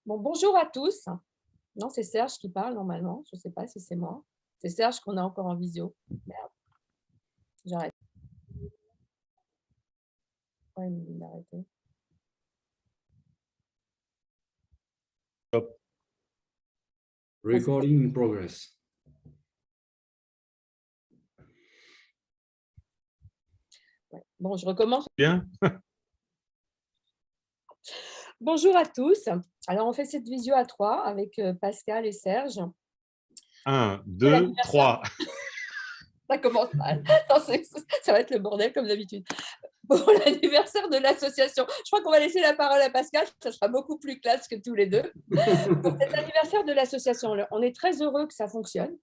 Bon, bonjour à tous. Non, c'est Serge qui parle normalement. Je ne sais pas si c'est moi. C'est Serge qu'on a encore en visio. Merde, j'arrête. Ouais, il me dit d'arrêter. Stop. Parce que- Recording in progress. ouais. Bon, je recommence. Bien. Bonjour à tous. Alors, on fait cette visio à trois avec Pascal et Serge. 1, C'est 2, l'anniversaire. 3. Ça commence mal. Non, ça va être le bordel comme d'habitude. Pour l'anniversaire de l'association. Je crois qu'on va laisser la parole à Pascal. Ça sera beaucoup plus classe que tous les deux. Pour cet anniversaire de l'association, on est très heureux que ça fonctionne,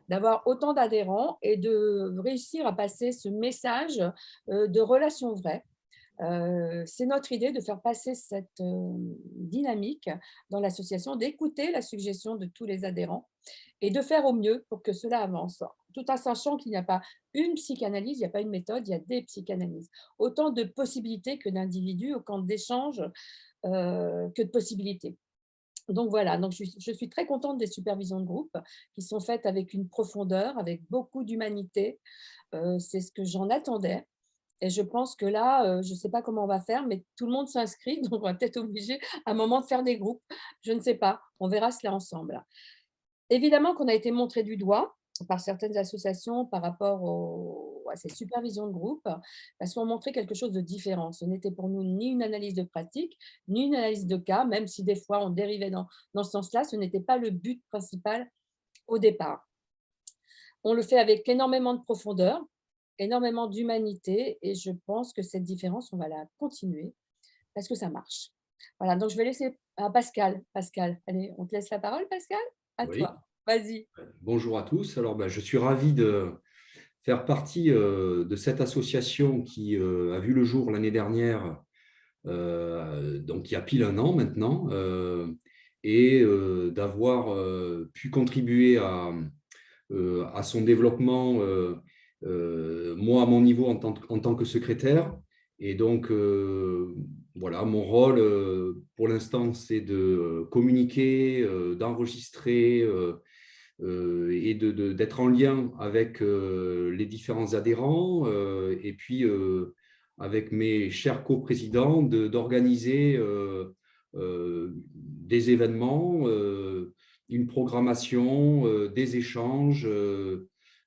d'avoir autant d'adhérents et de réussir à passer ce message de relations vraies. C'est notre idée de faire passer cette dynamique dans l'association, d'écouter la suggestion de tous les adhérents et de faire au mieux pour que cela avance. Tout en sachant qu'il n'y a pas une psychanalyse, il n'y a pas une méthode, il y a des psychanalyses. Autant de possibilités que d'individus, autant d'échanges que de possibilités. Donc voilà, donc je suis très contente des supervisions de groupe qui sont faites avec une profondeur, avec beaucoup d'humanité. C'est ce que j'en attendais. Et je pense que là, je ne sais pas comment on va faire, mais tout le monde s'inscrit, donc on va peut-être obligé à un moment de faire des groupes. Je ne sais pas, on verra cela ensemble. Évidemment qu'on a été montré du doigt par certaines associations par rapport à ces supervisions de groupe, parce qu'on montrait quelque chose de différent. Ce n'était pour nous ni une analyse de pratique, ni une analyse de cas, même si des fois on dérivait dans ce sens-là, ce n'était pas le but principal au départ. On le fait avec énormément de profondeur, énormément d'humanité, et je pense que cette différence, on va la continuer parce que ça marche. Voilà, donc je vais laisser à Pascal. Pascal, allez, on te laisse la parole, Pascal. À Oui. toi. Vas-y. Bonjour à tous. Alors, je suis ravi de faire partie de cette association qui a vu le jour l'année dernière, donc il y a pile un an maintenant, et d'avoir pu contribuer à son développement, moi à mon niveau en tant que secrétaire. Et donc, voilà, mon rôle pour l'instant, c'est de communiquer, d'enregistrer et d'être en lien avec les différents adhérents et puis avec mes chers coprésidents d'organiser des événements, une programmation, des échanges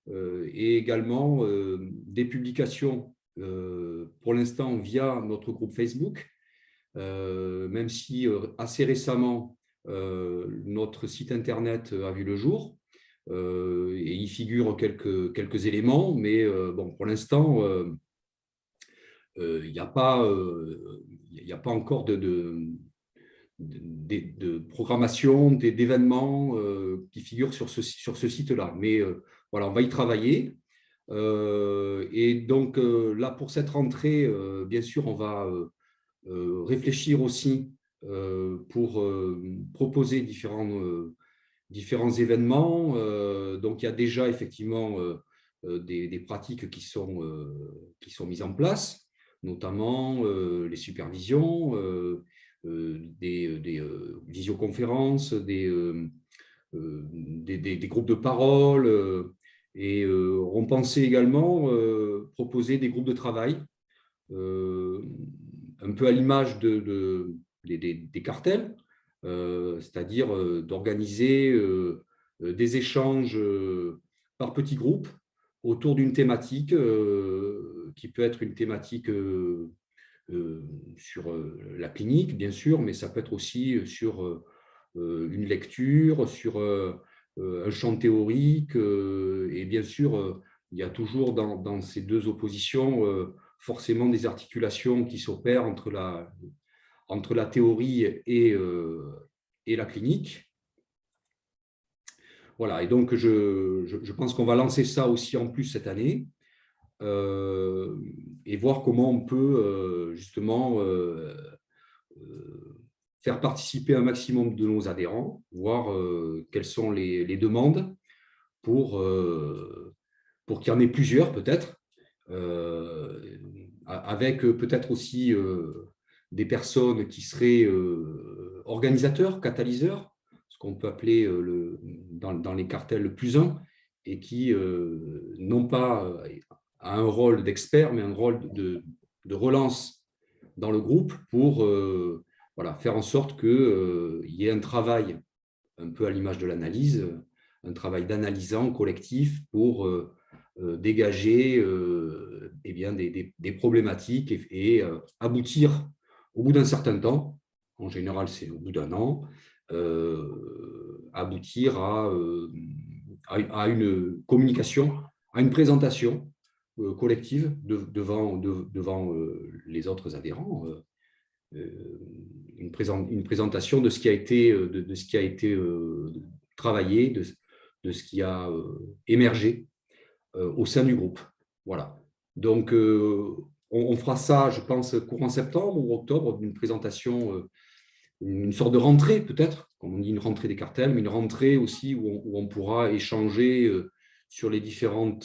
et également des publications pour l'instant via notre groupe Facebook, même si assez récemment notre site internet a vu le jour et y figurent quelques éléments, mais bon, pour l'instant, il n'y a pas, il a pas encore de programmation, d'événements qui figurent sur ce site-là. Mais voilà, on va y travailler. Et donc là, pour cette rentrée, bien sûr, on va réfléchir aussi pour proposer différents événements. Donc, il y a déjà effectivement des pratiques qui sont mises en place, notamment les supervisions, des visioconférences, des groupes de parole. Et on pensait également proposer des groupes de travail, euh, un peu à l'image des cartels, c'est-à-dire d'organiser des échanges par petits groupes autour d'une thématique qui peut être une thématique sur la clinique, bien sûr, mais ça peut être aussi sur une lecture, sur un champ théorique. Et bien sûr, il y a toujours dans ces deux oppositions forcément des articulations qui s'opèrent entre la théorie et la clinique. Voilà, et donc je pense qu'on va lancer ça aussi en plus cette année et voir comment on peut justement faire participer un maximum de nos adhérents, voir quelles sont les demandes pour qu'il y en ait plusieurs peut-être, avec peut-être aussi des personnes qui seraient organisateur, catalyseur, ce qu'on peut appeler dans les cartels le plus un, et qui non pas a un rôle d'expert, mais un rôle de relance dans le groupe pour voilà, faire en sorte qu'il y ait un travail un peu à l'image de l'analyse, un travail d'analysant collectif pour dégager eh bien, des problématiques et aboutir au bout d'un certain temps, en général c'est au bout d'un an, aboutir à une communication, à une présentation collective devant les autres adhérents, une présentation de ce qui a été, de ce qui a été travaillé, de ce qui a émergé au sein du groupe. Voilà. Donc, on fera ça, je pense, courant septembre ou octobre, d'une présentation, une sorte de rentrée peut-être, comme on dit, une rentrée des cartels, mais une rentrée aussi où on pourra échanger sur les différents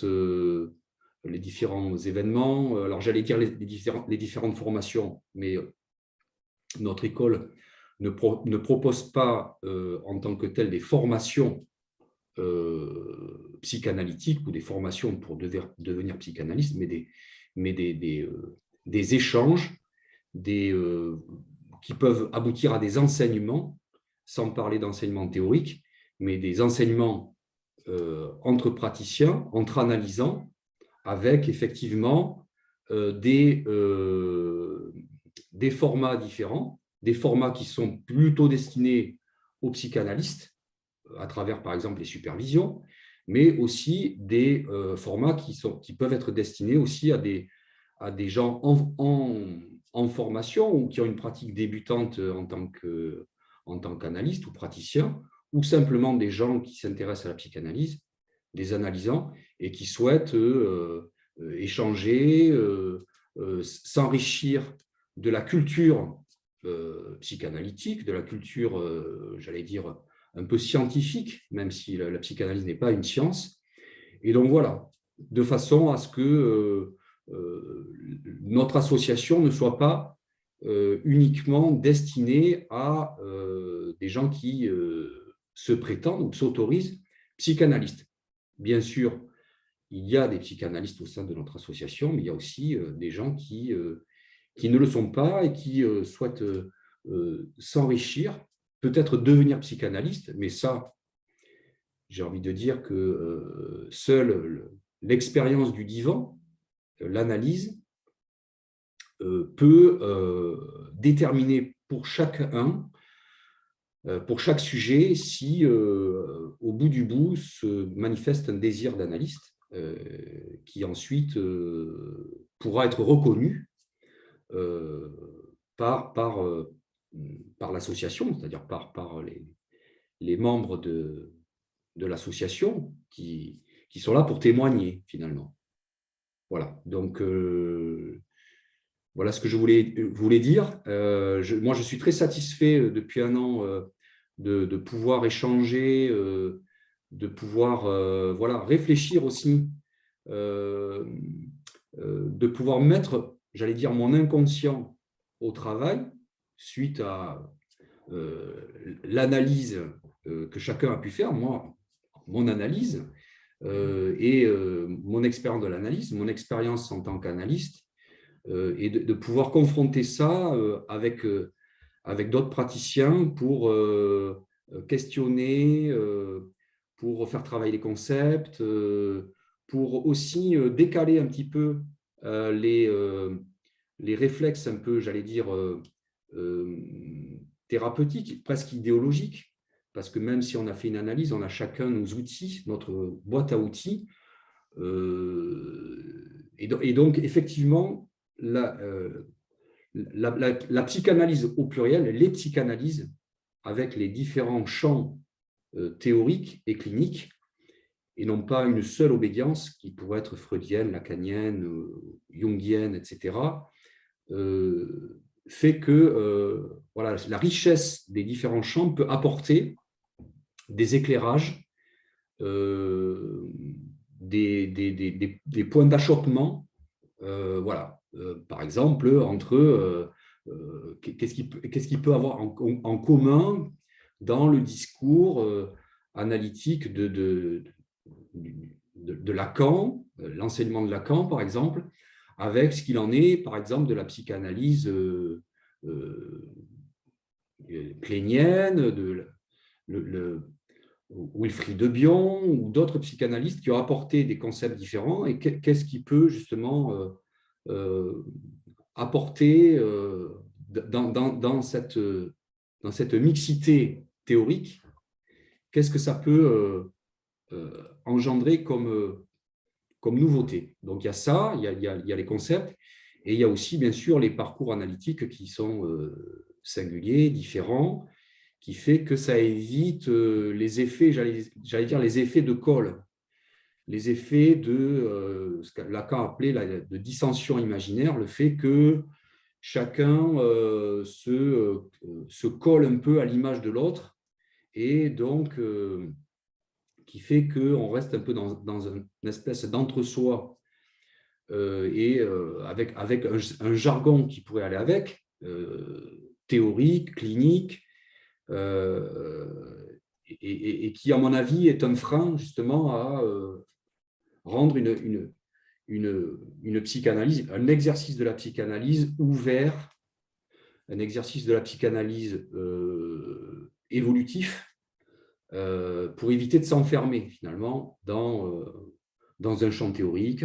événements. Alors, j'allais dire les différentes formations, mais notre école ne propose pas en tant que telle des formations psychanalytiques ou des formations pour devenir psychanalyste, mais des échanges qui peuvent aboutir à des enseignements, sans parler d'enseignements théoriques, mais des enseignements entre praticiens, entre analysants, avec effectivement des formats différents, des formats qui sont plutôt destinés aux psychanalystes, à travers par exemple les supervisions, mais aussi des formats qui peuvent être destinés aussi à des gens en formation ou qui ont une pratique débutante en tant qu'analyste ou praticien, ou simplement des gens qui s'intéressent à la psychanalyse, des analysants, et qui souhaitent échanger, s'enrichir de la culture psychanalytique, de la culture, j'allais dire, un peu scientifique, même si la psychanalyse n'est pas une science. Et donc voilà, de façon à ce que notre association ne soit pas uniquement destinée à des gens qui se prétendent ou s'autorisent psychanalystes. Bien sûr, il y a des psychanalystes au sein de notre association, mais il y a aussi des gens qui ne le sont pas et qui souhaitent s'enrichir, peut-être devenir psychanalyste, mais ça, j'ai envie de dire que seule l'expérience du divan, l'analyse, peut déterminer pour chacun, pour chaque sujet, si au bout du bout se manifeste un désir d'analyste qui ensuite pourra être reconnu par l'association, c'est-à-dire par les membres de l'association qui sont là pour témoigner finalement. Voilà, donc voilà ce que je voulais dire. Moi, je suis très satisfait depuis un an de pouvoir échanger, de pouvoir voilà, réfléchir aussi, de pouvoir mettre, j'allais dire, mon inconscient au travail suite à l'analyse que chacun a pu faire, moi, mon analyse et mon expérience de l'analyse, mon expérience en tant qu'analyste, et de pouvoir confronter ça avec d'autres praticiens pour questionner, pour faire travailler les concepts, pour aussi décaler un petit peu les réflexes un peu, j'allais dire, thérapeutiques, presque idéologiques, parce que même si on a fait une analyse, on a chacun nos outils, notre boîte à outils. Et donc, effectivement, la psychanalyse au pluriel, les psychanalyses avec les différents champs théoriques et cliniques, et non pas une seule obédience qui pourrait être freudienne, lacanienne, jungienne, etc., fait que voilà, la richesse des différents champs peut apporter des éclairages, des points d'achoppement, voilà. Par exemple, entre qu'est-ce qu'il peut avoir en commun dans le discours analytique de Lacan, l'enseignement de Lacan, par exemple, avec ce qu'il en est, par exemple, de la psychanalyse plénienne, Wilfried de Bion ou d'autres psychanalystes qui ont apporté des concepts différents et qu'est-ce qui peut justement apporter dans cette mixité théorique, qu'est-ce que ça peut engendrer comme nouveauté. Donc il y a ça, il y a les concepts, et il y a aussi bien sûr les parcours analytiques qui sont singuliers, différents, qui fait que ça évite les effets, j'allais dire les effets de colle, les effets de ce que Lacan appelait de dissension imaginaire, le fait que chacun se colle un peu à l'image de l'autre, et donc qui fait qu'on reste un peu dans une espèce d'entre-soi et avec un jargon qui pourrait aller avec, théorique, clinique, et qui, à mon avis, est un frein justement à rendre une psychanalyse, un exercice de la psychanalyse ouvert, un exercice de la psychanalyse évolutif, pour éviter de s'enfermer finalement dans un champ théorique,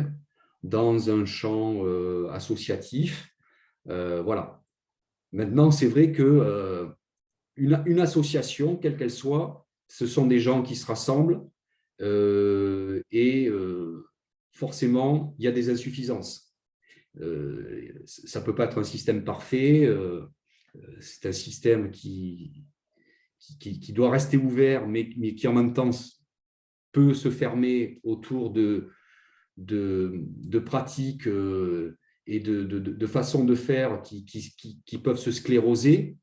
dans un champ associatif. Voilà. Maintenant, c'est vrai que une association, quelle qu'elle soit, ce sont des gens qui se rassemblent et forcément, il y a des insuffisances. Ça ne peut pas être un système parfait. C'est un système qui doit rester ouvert, mais qui en même temps peut se fermer autour de pratiques et de façons de faire qui peuvent se scléroser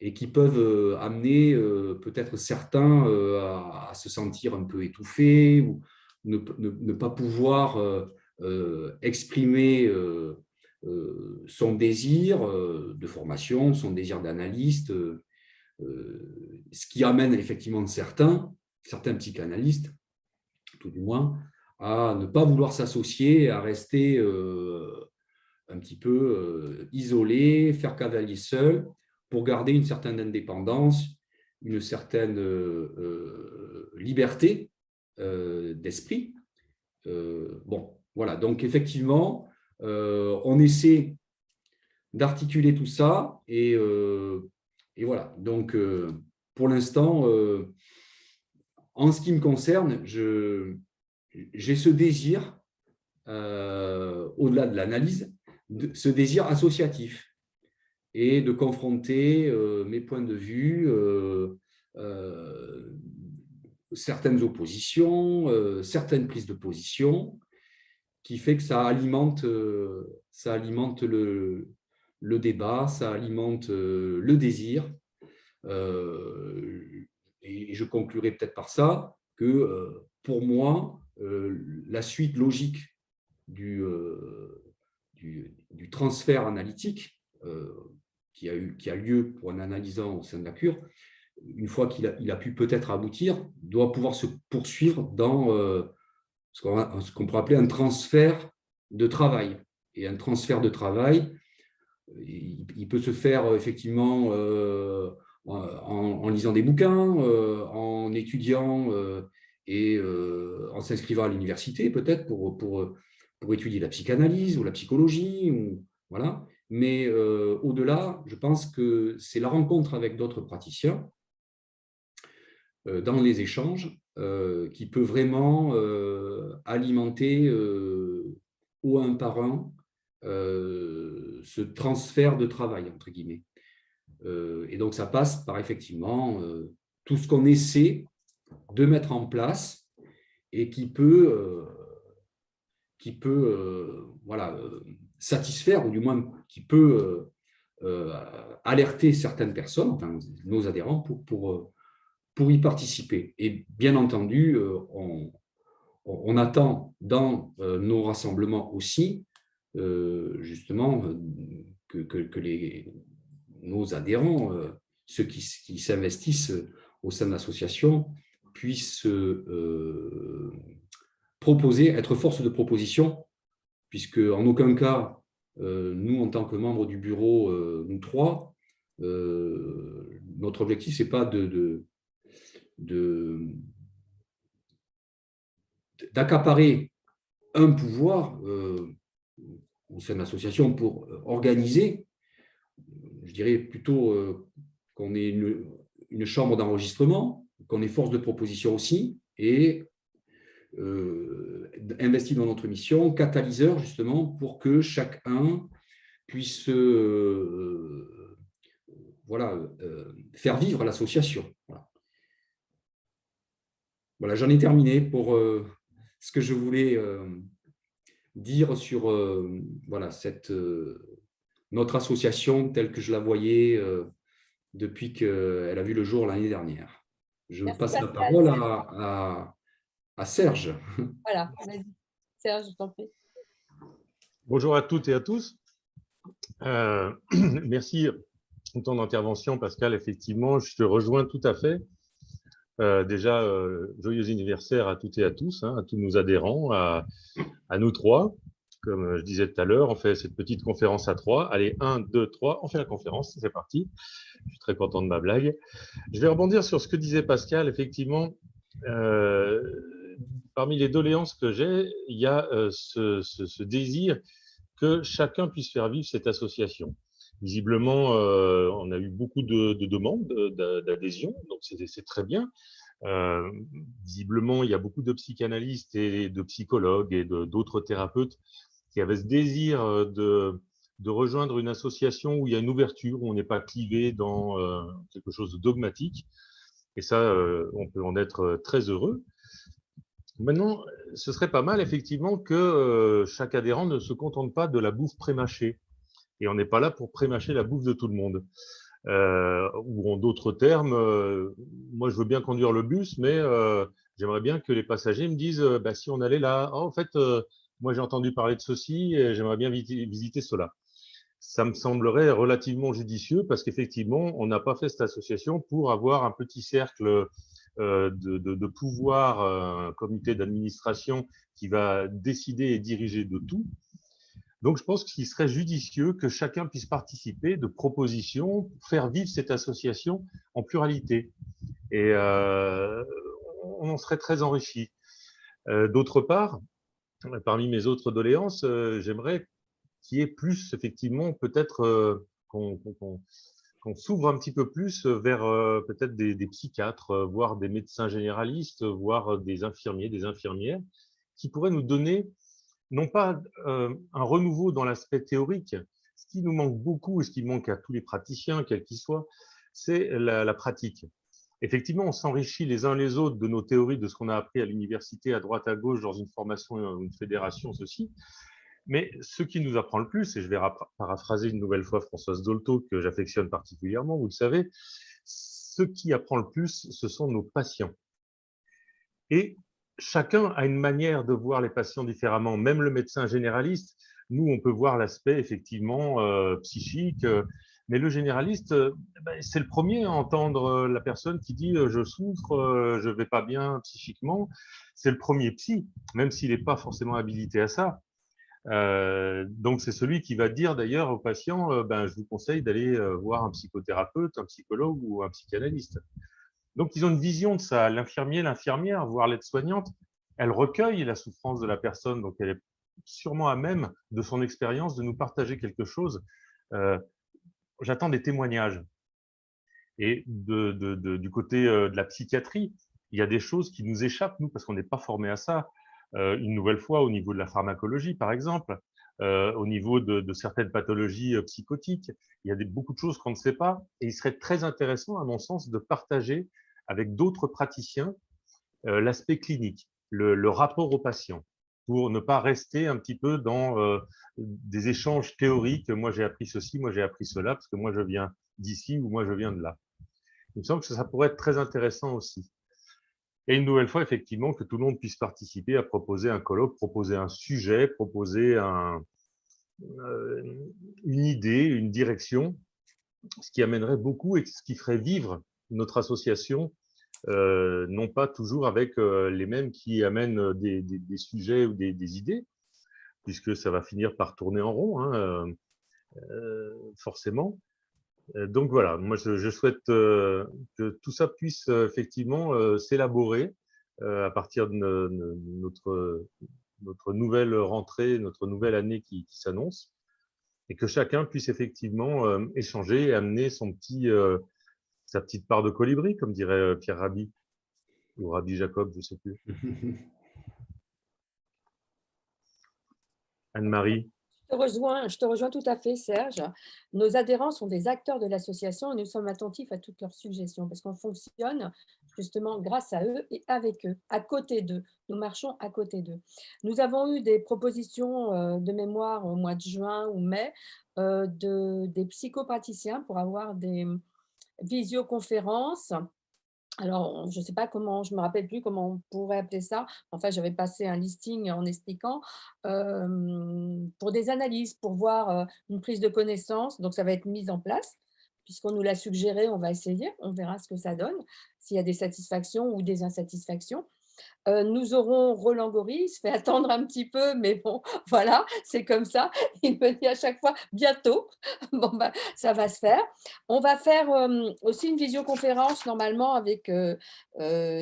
et qui peuvent amener peut-être certains à se sentir un peu étouffés ou ne pas pouvoir exprimer son désir de formation, son désir d'analyste, ce qui amène effectivement certains psychanalystes, tout du moins, à ne pas vouloir s'associer, à rester un petit peu isolés, faire cavalier seul, pour garder une certaine indépendance, une certaine liberté d'esprit. Bon, voilà, donc effectivement, on essaie d'articuler tout ça et voilà. Donc, pour l'instant, en ce qui me concerne, j'ai ce désir, au-delà de l'analyse, ce désir associatif et de confronter mes points de vue, certaines oppositions, certaines prises de position, qui fait que ça alimente le débat, ça alimente le désir. Et je conclurai peut-être par ça que pour moi, la suite logique du transfert analytique qui a lieu pour un analysant au sein de la cure, une fois qu'il a pu peut-être aboutir, doit pouvoir se poursuivre dans ce qu'on pourrait appeler un transfert de travail. Et un transfert de travail, il peut se faire effectivement en lisant des bouquins, en étudiant et en s'inscrivant à l'université peut-être pour étudier la psychanalyse ou la psychologie. Voilà. Mais au-delà, je pense que c'est la rencontre avec d'autres praticiens dans les échanges qui peut vraiment alimenter au un par un ce transfert de travail, entre guillemets. Et donc, ça passe par effectivement tout ce qu'on essaie de mettre en place et qui peut voilà, satisfaire, ou du moins qui peut alerter certaines personnes, enfin, nos adhérents, pour y participer. Et bien entendu, on attend dans nos rassemblements aussi, justement, que nos adhérents, ceux qui s'investissent au sein de l'association, puissent proposer, être force de proposition, puisque en aucun cas, nous, en tant que membres du bureau, nous trois, notre objectif, ce n'est pas d'accaparer un pouvoir au sein de l'association pour organiser, je dirais plutôt qu'on ait une chambre d'enregistrement, qu'on ait force de proposition aussi, et investi dans notre mission, catalyseur justement pour que chacun puisse faire vivre l'association. Voilà, j'en ai terminé pour ce que je voulais dire sur notre association telle que je la voyais depuis qu'elle a vu le jour l'année dernière. Je passe la parole à Serge. Voilà, vas-y. Serge, je t'en prie. Bonjour à toutes et à tous. Merci pour ton intervention, Pascal. Effectivement, je te rejoins tout à fait. Déjà, joyeux anniversaire à toutes et à tous, à tous nos adhérents, à nous trois. Comme je disais tout à l'heure, on fait cette petite conférence à trois. Allez, 1, 2, 3, on fait la conférence, c'est parti. Je suis très content de ma blague. Je vais rebondir sur ce que disait Pascal. Effectivement, parmi les doléances que j'ai, il y a ce désir que chacun puisse faire vivre cette association. Visiblement, on a eu beaucoup de demandes d'adhésion, donc c'est très bien. Visiblement, il y a beaucoup de psychanalystes et de psychologues et d'autres thérapeutes qui avaient ce désir de rejoindre une association où il y a une ouverture, où on n'est pas clivé dans quelque chose de dogmatique. Et ça, on peut en être très heureux. Maintenant, ce serait pas mal, effectivement, que chaque adhérent ne se contente pas de la bouffe prémâchée. Et on n'est pas là pour prémâcher la bouffe de tout le monde. Ou en d'autres termes, moi, je veux bien conduire le bus, mais j'aimerais bien que les passagers me disent si on allait là, en fait, moi, j'ai entendu parler de ceci et j'aimerais bien visiter cela. Ça me semblerait relativement judicieux parce qu'effectivement, on n'a pas fait cette association pour avoir un petit cercle de pouvoir, un comité d'administration qui va décider et diriger de tout. Donc, je pense qu'il serait judicieux que chacun puisse participer de propositions pour faire vivre cette association en pluralité. Et on en serait très enrichi. D'autre part, parmi mes autres doléances, j'aimerais qu'il y ait plus, effectivement, peut-être qu'on s'ouvre un petit peu plus vers peut-être des psychiatres, voire des médecins généralistes, voire des infirmiers, des infirmières, qui pourraient nous donner non pas un renouveau dans l'aspect théorique. Ce qui nous manque beaucoup et ce qui manque à tous les praticiens, quels qu'ils soient, c'est la pratique. Effectivement, on s'enrichit les uns les autres de nos théories, de ce qu'on a appris à l'université, à droite, à gauche, dans une formation, une fédération, ceci. Mais ce qui nous apprend le plus, et je vais paraphraser une nouvelle fois Françoise Dolto, que j'affectionne particulièrement, vous le savez, ce qui apprend le plus, ce sont nos patients. Et chacun a une manière de voir les patients différemment, même le médecin généraliste. Nous, on peut voir l'aspect effectivement psychique, mais le généraliste, c'est le premier à entendre la personne qui dit je souffre, je vais pas bien psychiquement. C'est le premier psy, même s'il n'est pas forcément habilité à ça. Donc, c'est celui qui va dire d'ailleurs aux patients je vous conseille d'aller voir un psychothérapeute, un psychologue ou un psychanalyste. Donc, ils ont une vision de ça. L'infirmier, l'infirmière, voire l'aide-soignante, elle recueille la souffrance de la personne, donc elle est sûrement à même de son expérience de nous partager quelque chose. J'attends des témoignages. Et du côté de la psychiatrie, il y a des choses qui nous échappent, nous, parce qu'on n'est pas formés à ça. Une nouvelle fois, au niveau de la pharmacologie, par exemple, au niveau de certaines pathologies psychotiques, il y a beaucoup de choses qu'on ne sait pas. Et il serait très intéressant, à mon sens, de partager avec d'autres praticiens l'aspect clinique, le rapport au patient, pour ne pas rester un petit peu dans des échanges théoriques. Moi, j'ai appris ceci, moi, j'ai appris cela, parce que moi, je viens d'ici ou moi, je viens de là. Il me semble que ça pourrait être très intéressant aussi. Et une nouvelle fois, effectivement, que tout le monde puisse participer à proposer un colloque, proposer un sujet, proposer une idée, une direction. ce qui amènerait beaucoup et ce qui ferait vivre notre association, non pas toujours avec les mêmes qui amènent des sujets ou des idées, puisque ça va finir par tourner en rond, hein, forcément. Donc voilà, moi je souhaite que tout ça puisse effectivement s'élaborer à partir de notre nouvelle rentrée, notre nouvelle année qui s'annonce, et que chacun puisse effectivement échanger et amener sa petite part de colibri, comme dirait Pierre Rabhi, ou Rabbi Jacob, je ne sais plus. Anne-Marie. Je te rejoins tout à fait, Serge. Nos adhérents sont des acteurs de l'association et nous sommes attentifs à toutes leurs suggestions parce qu'on fonctionne justement grâce à eux et avec eux, à côté d'eux. Nous marchons à côté d'eux. Nous avons eu des propositions de mémoire au mois de juin ou mai des psychopraticiens pour avoir des visioconférences. Alors, je ne sais pas comment, je ne me rappelle plus comment on pourrait appeler ça. Enfin, j'avais passé un listing en expliquant pour des analyses, pour voir une prise de connaissance. Donc, ça va être mis en place. Puisqu'on nous l'a suggéré, on va essayer. On verra ce que ça donne, s'il y a des satisfactions ou des insatisfactions. Nous aurons Roland Gori, il se fait attendre un petit peu, mais bon, voilà, c'est comme ça. Il me dit à chaque fois bientôt. Bon, bah, ça va se faire. On va faire aussi une visioconférence normalement avec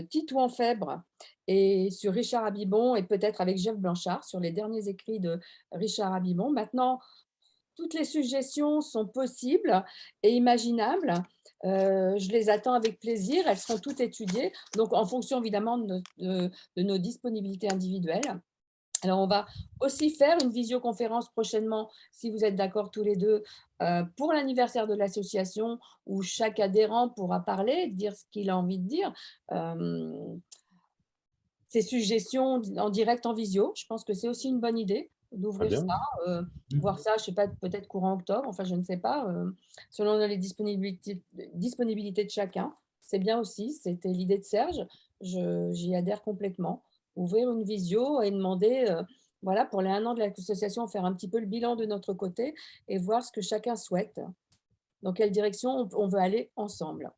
Titouan Fèbre et sur Richard Abibon et peut-être avec Jeff Blanchard sur les derniers écrits de Richard Abibon. Maintenant, toutes les suggestions sont possibles et imaginables. Je les attends avec plaisir. Elles seront toutes étudiées, donc en fonction évidemment de nos disponibilités individuelles. Alors, on va aussi faire une visioconférence prochainement, si vous êtes d'accord tous les deux, pour l'anniversaire de l'association, où chaque adhérent pourra parler, dire ce qu'il a envie de dire. Ses suggestions en direct en visio. Je pense que c'est aussi une bonne idée d'ouvrir ça, voir ça, je ne sais pas, peut-être courant octobre, enfin je ne sais pas, selon les disponibilités de chacun. C'est bien aussi, c'était l'idée de Serge, j'y adhère complètement. Ouvrir une visio et demander, voilà, pour les 1 an de l'association, faire un petit peu le bilan de notre côté et voir ce que chacun souhaite, dans quelle direction on veut aller ensemble.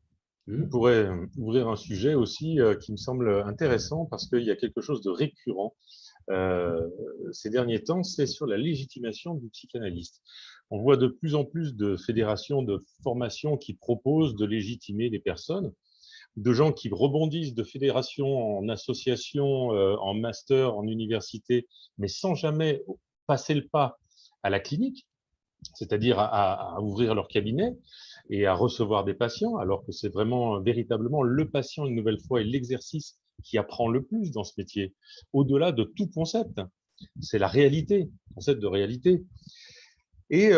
On pourrait ouvrir un sujet aussi qui me semble intéressant parce qu'il y a quelque chose de récurrent ces derniers temps, c'est sur la légitimation du psychanalyste. On voit de plus en plus de fédérations de formation qui proposent de légitimer les personnes, de gens qui rebondissent de fédération en association, en master, en université, mais sans jamais passer le pas à la clinique, c'est-à-dire à ouvrir leur cabinet et à recevoir des patients, alors que c'est vraiment véritablement le patient, une nouvelle fois, et l'exercice qui apprend le plus dans ce métier, au-delà de tout concept. C'est la réalité, le concept de réalité. Et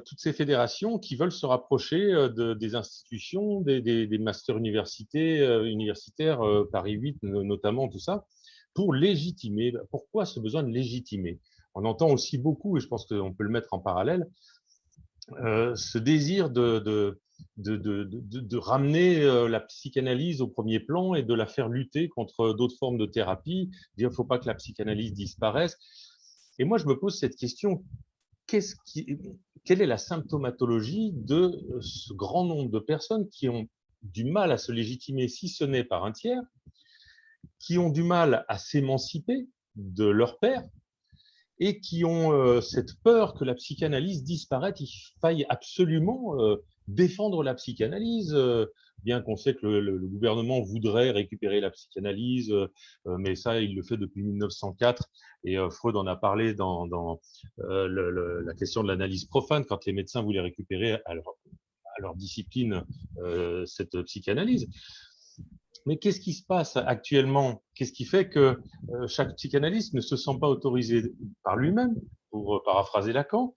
toutes ces fédérations qui veulent se rapprocher des institutions, des masters universitaires, Paris 8 notamment, tout ça, pour légitimer. Pourquoi ce besoin de légitimer? On entend aussi beaucoup, et je pense qu'on peut le mettre en parallèle, ce désir de ramener la psychanalyse au premier plan et de la faire lutter contre d'autres formes de thérapie, dire qu'il ne faut pas que la psychanalyse disparaisse. Et moi, je me pose cette question, quelle est la symptomatologie de ce grand nombre de personnes qui ont du mal à se légitimer, si ce n'est par un tiers, qui ont du mal à s'émanciper de leur père, et qui ont cette peur que la psychanalyse disparaisse. Il faille absolument défendre la psychanalyse, bien qu'on sait que le gouvernement voudrait récupérer la psychanalyse, mais ça, il le fait depuis 1904, et Freud en a parlé dans la question de l'analyse profane, quand les médecins voulaient récupérer à leur discipline cette psychanalyse. Mais qu'est-ce qui se passe actuellement? Qu'est-ce qui fait que chaque psychanalyste ne se sent pas autorisé par lui-même, pour paraphraser Lacan,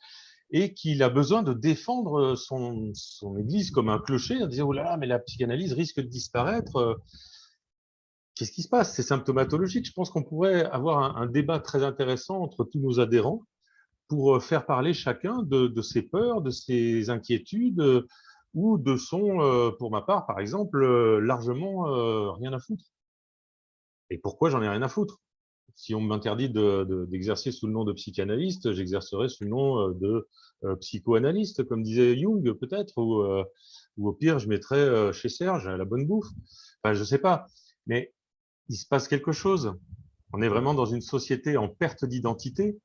et qu'il a besoin de défendre son église comme un clocher en disant « Oh là là, mais la psychanalyse risque de disparaître ». Qu'est-ce qui se passe? C'est symptomatologique. Je pense qu'on pourrait avoir un débat très intéressant entre tous nos adhérents pour faire parler chacun de ses peurs, de ses inquiétudes, ou de son, pour ma part, par exemple, largement rien à foutre. Et pourquoi j'en ai rien à foutre? si on m'interdit d'exercer sous le nom de psychanalyste, j'exercerai sous le nom de psychoanalyste, comme disait Jung peut-être, ou au pire, je mettrais chez Serge à la bonne bouffe. Enfin, je sais pas. Mais il se passe quelque chose. On est vraiment dans une société en perte d'identité.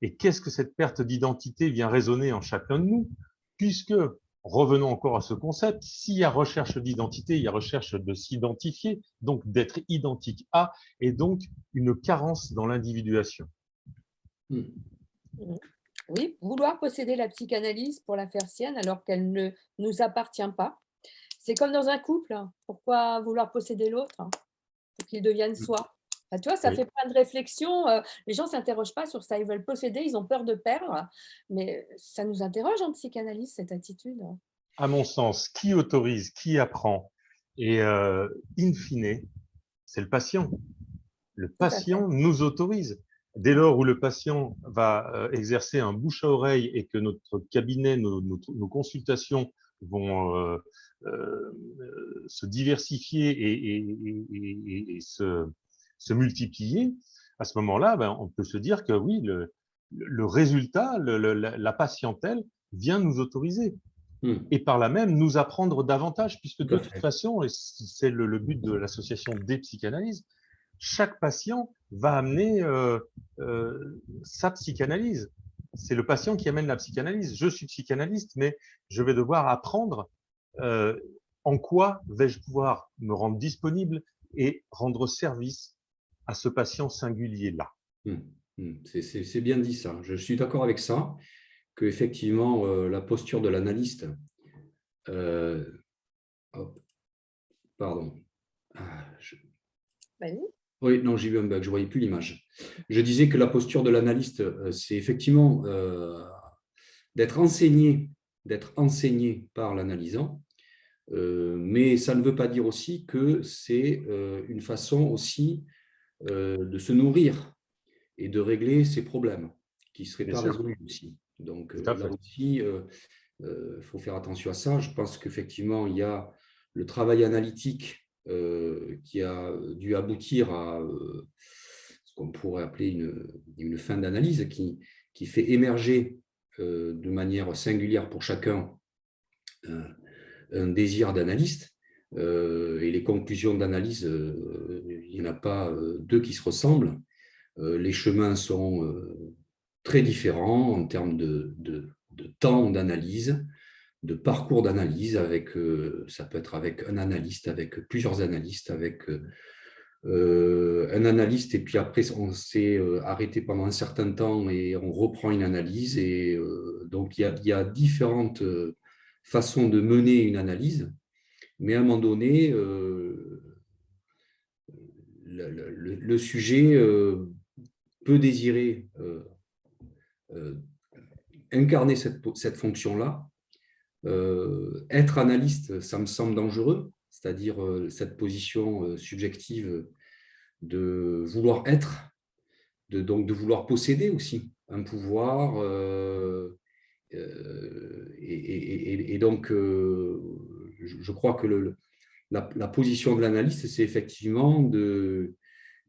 Et qu'est-ce que cette perte d'identité vient résonner en chacun de nous? Puisque, revenons encore à ce concept, s'il y a recherche d'identité, il y a recherche de s'identifier, donc d'être identique à, et donc une carence dans l'individuation. Oui, vouloir posséder la psychanalyse pour la faire sienne alors qu'elle ne nous appartient pas. C'est comme dans un couple. Pourquoi vouloir posséder l'autre pour qu'il devienne soi? Enfin, tu vois, ça fait plein de réflexions. Les gens ne s'interrogent pas sur ça. Ils veulent posséder, ils ont peur de perdre. Mais ça nous interroge en psychanalyse, cette attitude. À mon sens, qui autorise, qui apprend, et in fine, c'est le patient. Le patient nous autorise. Dès lors où le patient va exercer un bouche à oreille et que notre cabinet, nos consultations vont se diversifier et se multiplier, à ce moment-là, ben, on peut se dire que oui, le résultat, la patientèle vient nous autoriser. Et par là même nous apprendre davantage, puisque de toute façon, et c'est le but de l'association des psychanalyses, chaque patient va amener sa psychanalyse. C'est le patient qui amène la psychanalyse. Je suis psychanalyste, mais je vais devoir apprendre en quoi vais-je pouvoir me rendre disponible et rendre service à ce patient singulier-là. C'est bien dit ça. Je suis d'accord avec ça, que effectivement la posture de l'analyste, pardon. Oui, non, j'ai eu un bug, je ne voyais plus l'image. Je disais que la posture de l'analyste, c'est effectivement d'être enseigné par l'analysant, mais ça ne veut pas dire aussi que c'est une façon aussi de se nourrir et de régler ses problèmes qui ne seraient pas résolus aussi. Donc là aussi, il faut faire attention à ça. Je pense qu'effectivement, il y a le travail analytique qui a dû aboutir à ce qu'on pourrait appeler une fin d'analyse qui fait émerger de manière singulière pour chacun un désir d'analyste. Et les conclusions d'analyse, il n'y en a pas deux qui se ressemblent. Les chemins sont très différents en termes de temps d'analyse, de parcours d'analyse, ça peut être avec un analyste, avec plusieurs analystes, avec un analyste, et puis après on s'est arrêté pendant un certain temps et on reprend une analyse. Et donc il y a différentes façons de mener une analyse, mais à un moment donné, le sujet peut désirer incarner cette fonction-là. Être analyste, ça me semble dangereux, c'est-à-dire cette position subjective de vouloir être, donc de vouloir posséder aussi un pouvoir. Et donc, je crois que la position de l'analyste, c'est effectivement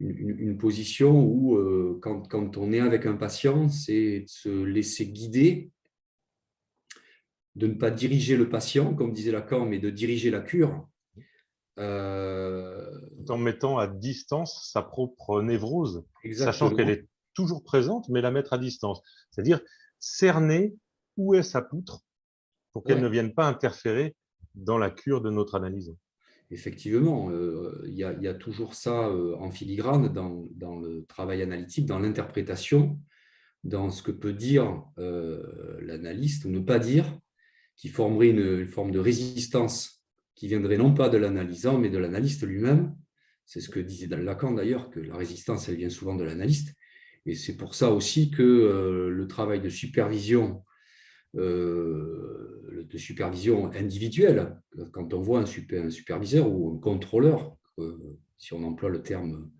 une position où, quand on est avec un patient, c'est de se laisser guider, de ne pas diriger le patient, comme disait Lacan, mais de diriger la cure. Tout en mettant à distance sa propre névrose, Exactement. sachant qu'elle est toujours présente, mais la mettre à distance. C'est-à-dire cerner où est sa poutre pour qu'elle ne vienne pas interférer dans la cure de notre analyse. Effectivement, il y a toujours ça en filigrane dans le travail analytique, dans l'interprétation, dans ce que peut dire l'analyste ou ne pas dire, qui formerait une forme de résistance qui viendrait non pas de l'analysant, mais de l'analyste lui-même. C'est ce que disait Lacan d'ailleurs, que la résistance, elle vient souvent de l'analyste. Et c'est pour ça aussi que le travail de supervision individuelle, quand on voit un superviseur ou un contrôleur, si on emploie le terme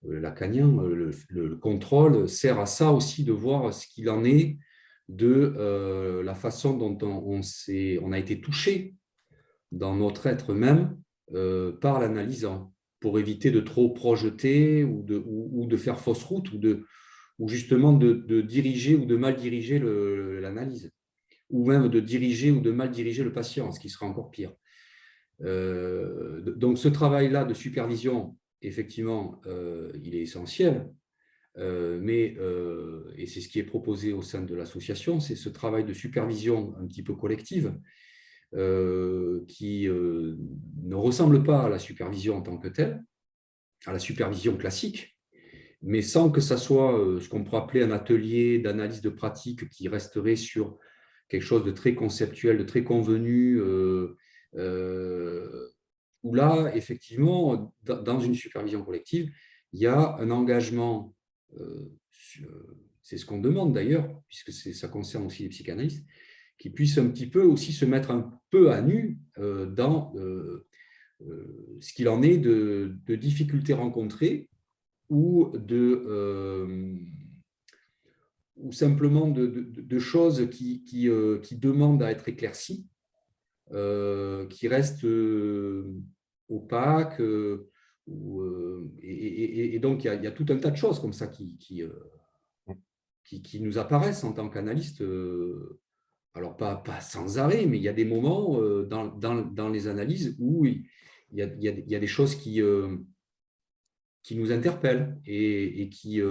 lacanien, le contrôle sert à ça aussi, de voir ce qu'il en est de la façon dont on a été touché dans notre être même par l'analysant, pour éviter de trop projeter ou de faire fausse route ou justement de diriger ou de mal diriger l'analyse, ou même de diriger ou de mal diriger le patient, ce qui sera encore pire. Donc, ce travail-là de supervision, effectivement, il est essentiel, et c'est ce qui est proposé au sein de l'association, c'est ce travail de supervision un petit peu collective qui ne ressemble pas à la supervision en tant que telle, à la supervision classique, mais sans que ça soit ce qu'on pourrait appeler un atelier d'analyse de pratique qui resterait sur quelque chose de très conceptuel, de très convenu, où là, effectivement, dans une supervision collective, il y a un engagement, c'est ce qu'on demande d'ailleurs, puisque ça concerne aussi les psychanalystes, qui puissent un petit peu aussi se mettre un peu à nu dans ce qu'il en est de difficultés rencontrées ou simplement de choses qui demandent à être éclaircies, qui restent opaques. Et donc, il y a tout un tas de choses comme ça qui nous apparaissent en tant qu'analystes. Alors, pas sans arrêt, mais il y a des moments dans les analyses où il y a des choses qui nous interpellent et qui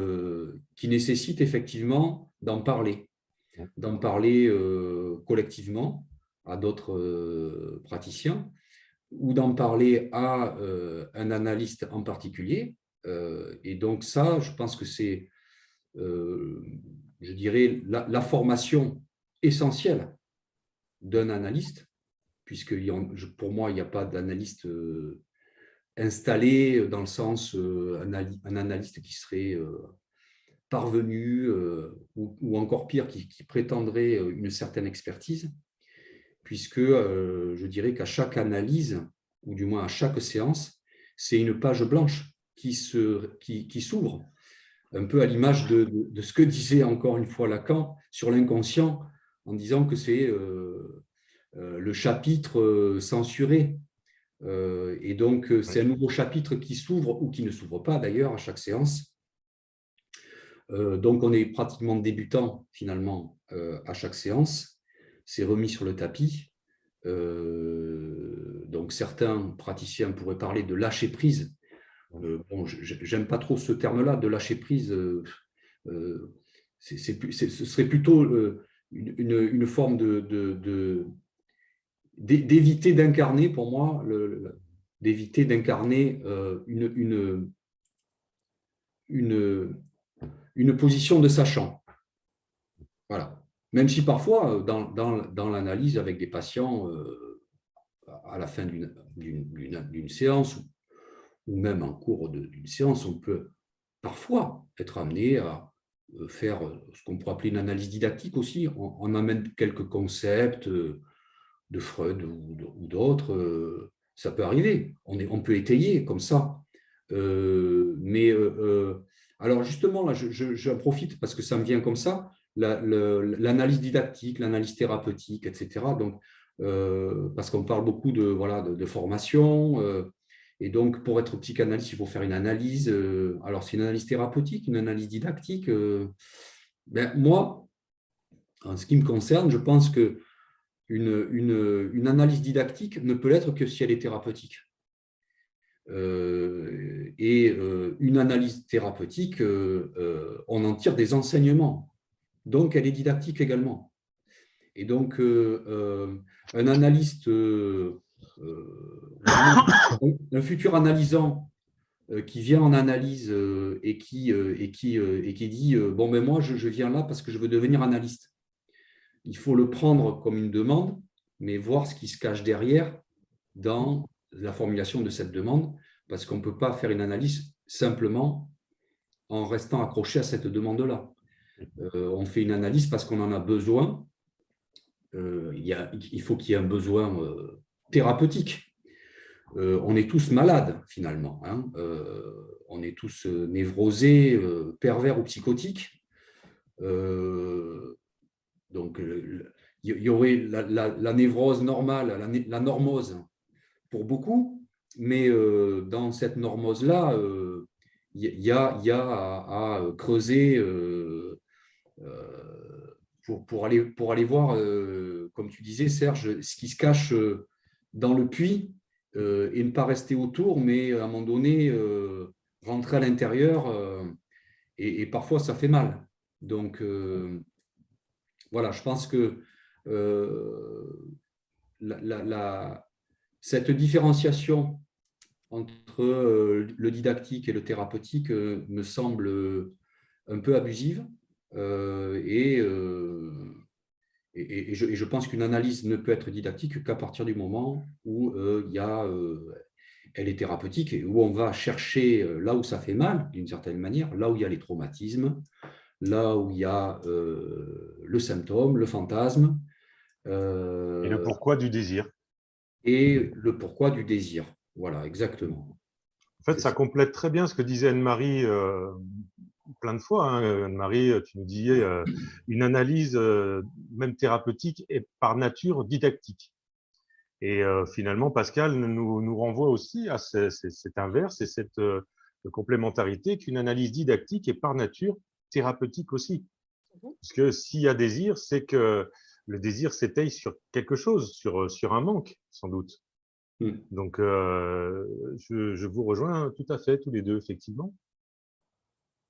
nécessitent effectivement d'en parler collectivement à d'autres praticiens ou d'en parler à un analyste en particulier. Et donc ça, je pense que c'est, je dirais, la formation essentielle d'un analyste, puisque pour moi, il n'y a pas d'analyste installé dans le sens un analyste qui serait parvenu ou encore pire, qui prétendrait une certaine expertise, puisque je dirais qu'à chaque analyse, ou du moins à chaque séance, c'est une page blanche qui s'ouvre, un peu à l'image de ce que disait encore une fois Lacan sur l'inconscient, en disant que c'est le chapitre censuré. Et donc, c'est un nouveau chapitre qui s'ouvre ou qui ne s'ouvre pas d'ailleurs à chaque séance. Donc, on est pratiquement débutant finalement à chaque séance. C'est remis sur le tapis. Donc, certains praticiens pourraient parler de lâcher prise. Bon, j'aime pas trop ce terme-là, de lâcher prise. Ce serait plutôt une forme d'éviter d'incarner, pour moi, d'éviter d'incarner une position de sachant. Voilà. Même si parfois, dans l'analyse avec des patients, à la fin d'une séance, ou même en cours d'une séance, on peut parfois être amené à faire ce qu'on pourrait appeler une analyse didactique aussi. On amène quelques concepts de Freud ou d'autres, ça peut arriver. On peut étayer comme ça. Alors justement, là, j'en profite parce que ça me vient comme ça, l'analyse didactique, l'analyse thérapeutique, etc. Donc, parce qu'on parle beaucoup de formation. Et donc, pour être psychanalyste, il faut faire une analyse. Alors, c'est une analyse thérapeutique, une analyse didactique. Moi, en ce qui me concerne, je pense que une analyse didactique ne peut l'être que si elle est thérapeutique. Une analyse thérapeutique, on en tire des enseignements. Donc, elle est didactique également. Et donc, un analyste, un futur analysant qui vient en analyse et qui dit bon, ben moi, je viens là parce que je veux devenir analyste. Il faut le prendre comme une demande, mais voir ce qui se cache derrière dans la formulation de cette demande, parce qu'on ne peut pas faire une analyse simplement en restant accroché à cette demande-là. On fait une analyse parce qu'on en a besoin. Il faut qu'il y ait un besoin thérapeutique. On est tous malades, finalement. Hein. On est tous névrosés, pervers ou psychotiques. Donc, il y aurait la névrose normale, la normose pour beaucoup, mais dans cette normose-là, il y a à creuser pour aller voir, comme tu disais, Serge, ce qui se cache dans le puits et ne pas rester autour, mais à un moment donné, rentrer à l'intérieur et parfois ça fait mal. Donc, voilà, je pense que cette différenciation entre le didactique et le thérapeutique me semble un peu abusive et je pense qu'une analyse ne peut être didactique qu'à partir du moment où elle est thérapeutique et où on va chercher là où ça fait mal, d'une certaine manière, là où il y a les traumatismes, là où il y a le symptôme, le fantasme. Et le pourquoi du désir. Et le pourquoi du désir. Voilà, exactement. En fait, ça complète très bien ce que disait Anne-Marie plein de fois. Hein. Anne-Marie, tu nous disais une analyse, même thérapeutique, est par nature didactique. Et finalement, Pascal nous renvoie aussi à cet inverse et cette complémentarité qu'une analyse didactique est par nature thérapeutique aussi. Parce que s'il y a désir, c'est que le désir s'étaye sur quelque chose, sur un manque, sans doute. Donc, je vous rejoins tout à fait, tous les deux, effectivement.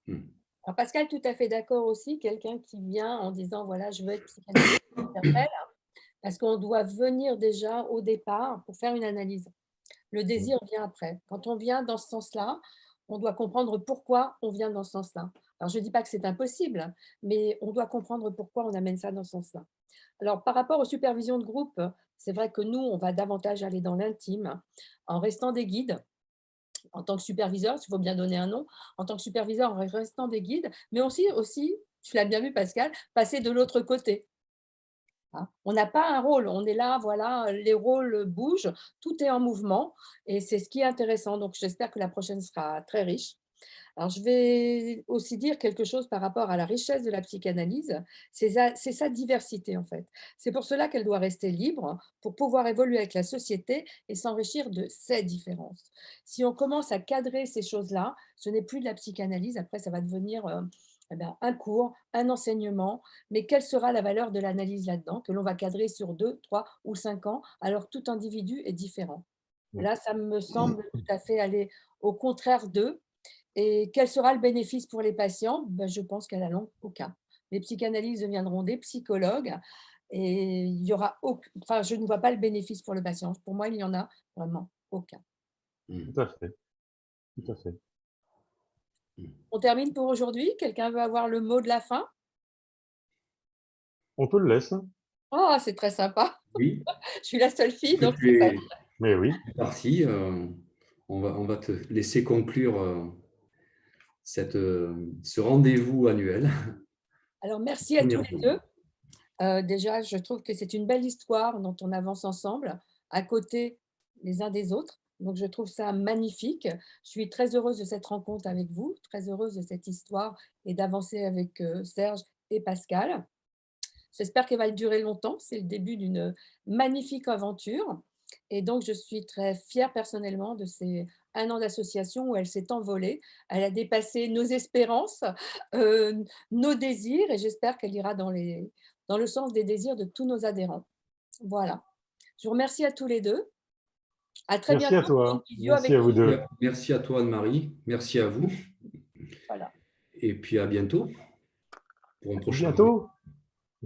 Alors Pascal, tout à fait d'accord aussi, quelqu'un qui vient en disant, voilà, je veux être psychanalyste, parce qu'on doit venir déjà au départ pour faire une analyse. Le désir vient après. Quand on vient dans ce sens-là, on doit comprendre pourquoi on vient dans ce sens-là. Alors, je ne dis pas que c'est impossible, mais on doit comprendre pourquoi on amène ça dans ce sens-là. Alors, par rapport aux supervisions de groupe, c'est vrai que nous, on va davantage aller dans l'intime en restant des guides. En tant que superviseur, il faut bien donner un nom, en tant que superviseur, en restant des guides, mais aussi, tu l'as bien vu Pascal, passer de l'autre côté. On n'a pas un rôle, on est là, voilà, les rôles bougent, tout est en mouvement et c'est ce qui est intéressant. Donc, j'espère que la prochaine sera très riche. Alors, je vais aussi dire quelque chose par rapport à la richesse de la psychanalyse, c'est sa diversité en fait. C'est pour cela qu'elle doit rester libre pour pouvoir évoluer avec la société et s'enrichir de ses différences. Si on commence à cadrer ces choses-là, ce n'est plus de la psychanalyse, après ça va devenir un cours, un enseignement, mais quelle sera la valeur de l'analyse là-dedans, que l'on va cadrer sur 2, 3 ou 5 ans, alors tout individu est différent. Là, ça me semble tout à fait aller au contraire d'eux. Et quel sera le bénéfice pour les patients? Je pense qu'à la longue, aucun. Les psychanalystes deviendront des psychologues et il y aura enfin, je ne vois pas le bénéfice pour le patient. Pour moi, il n'y en a vraiment aucun. Tout à fait. Tout à fait. On termine pour aujourd'hui. Quelqu'un veut avoir le mot de la fin? On te le laisse. Oh, c'est très sympa. Oui. Je suis la seule fille, donc Tu es Mais oui. parti. On va te laisser conclure ce rendez-vous annuel. Alors, merci à tous les deux. Déjà, je trouve que c'est une belle histoire dont on avance ensemble, à côté les uns des autres. Donc, je trouve ça magnifique. Je suis très heureuse de cette rencontre avec vous, très heureuse de cette histoire et d'avancer avec Serge et Pascal. J'espère qu'elle va durer longtemps. C'est le début d'une magnifique aventure. Et donc, je suis très fière personnellement de ces 1 an d'association où elle s'est envolée. Elle a dépassé nos espérances, nos désirs, et j'espère qu'elle ira dans le sens des désirs de tous nos adhérents. Voilà. Je vous remercie à tous les deux. À très Merci à bientôt pour une toi. visio Merci avec à vous deux. Merci à toi, Anne-Marie. Merci à vous. Voilà. Et puis à bientôt pour un À prochain. bientôt.